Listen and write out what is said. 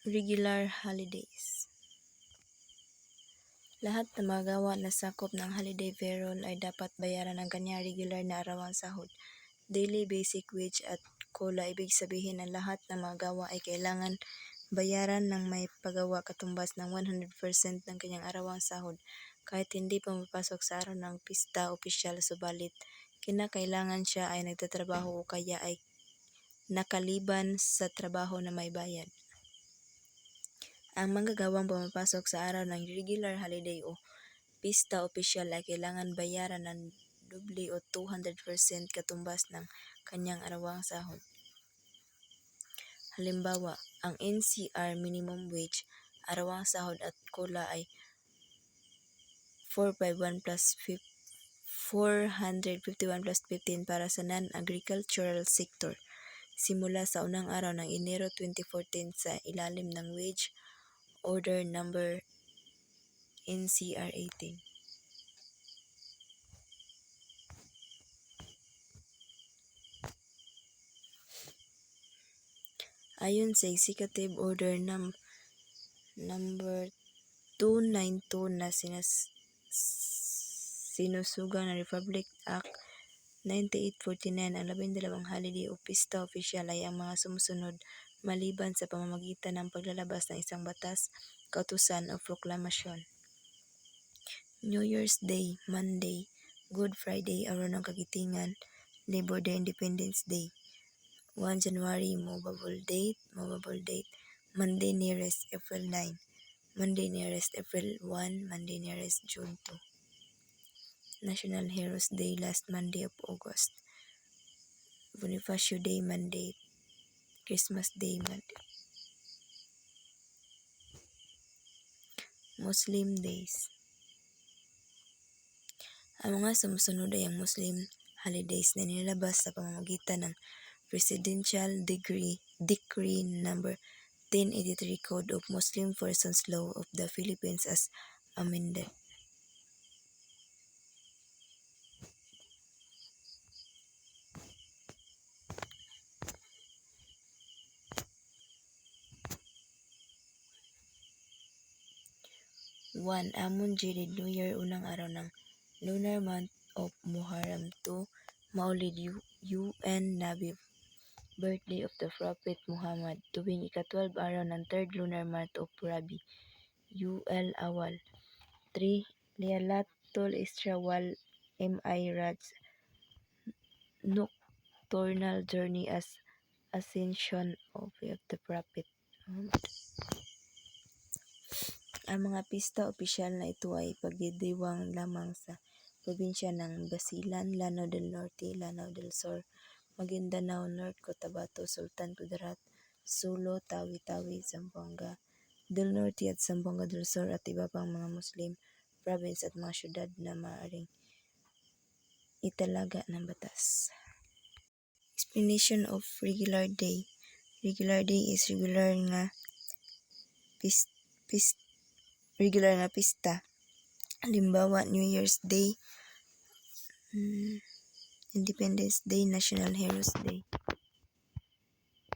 Regular holidays. Lahat na magawa na sakop ng holiday payroll ay dapat bayaran ng kanyang regular na arawang sahod, daily basic wage at COLA. Ibig sabihin na lahat na magawa ay kailangan bayaran ng may pagawa katumbas ng 100% ng kanyang arawang sahod kahit hindi pa mapasok sa araw ng pista opisyal, subalit kinakailangan siya ay nagtatrabaho o kaya ay nakaliban sa trabaho na may bayad. Ang manggagawang pumapasok sa araw ng regular holiday o pista opisyal ay kailangan bayaran ng doble o 200% katumbas ng kanyang arawang sahod. Halimbawa, ang NCR minimum wage, arawang sahod at COLA ay 451 plus 15 para sa non-agricultural sector simula sa unang araw ng Enero 2014 sa ilalim ng Wage Order Number NCR 18. Ayon sa Executive Order number 292 na sinusugang na Republic Act 9849, ang 12 holiday o pista opisyal ay ang mga sumusunod maliban sa pamamagitan ng paglalabas ng isang batas, kautusan o proklamasyon. New Year's Day, Monday, Good Friday, Araw ng Kagitingan, Labor Day, Independence Day, 1 January, movable date, Monday nearest April 9, Monday nearest April 1, Monday nearest June 2. National Heroes Day, last Monday of August, Bonifacio Day, Monday, Christmas Day, Monday. Muslim Days. Ang mga sumusunod ay ang Muslim holidays na nilabas sa pamamagitan ng Presidential Decree number 1083 Code of Muslim Persons Law of the Philippines as amended. One, Amun Jadid, New Year, unang araw ng lunar month of Muharram. 2, Maulid, UN Nabi, birthday of the Prophet Muhammad, tuwing ika-12 araw ng third lunar month of Rabi, UL Awal. 3, Laylatul Isra wal Mi'raj, nocturnal journey as ascension of the Prophet Muhammad. Ang mga pista opisyal na ito ay pagdidiwang lamang sa probinsya ng Basilan, Lanao del Norte, Lanao del Sur, Maguindanao, North Cotabato, Sultan Kudarat, Sulu, Tawi-Tawi, Zamboanga del Norte at Zamboanga del Sur at iba pang mga Muslim province at mga syudad na maaaring italaga ng batas. Explanation of regular day. Regular day is regular nga pista. Halimbawa, New Year's Day, Independence Day, National Heroes Day.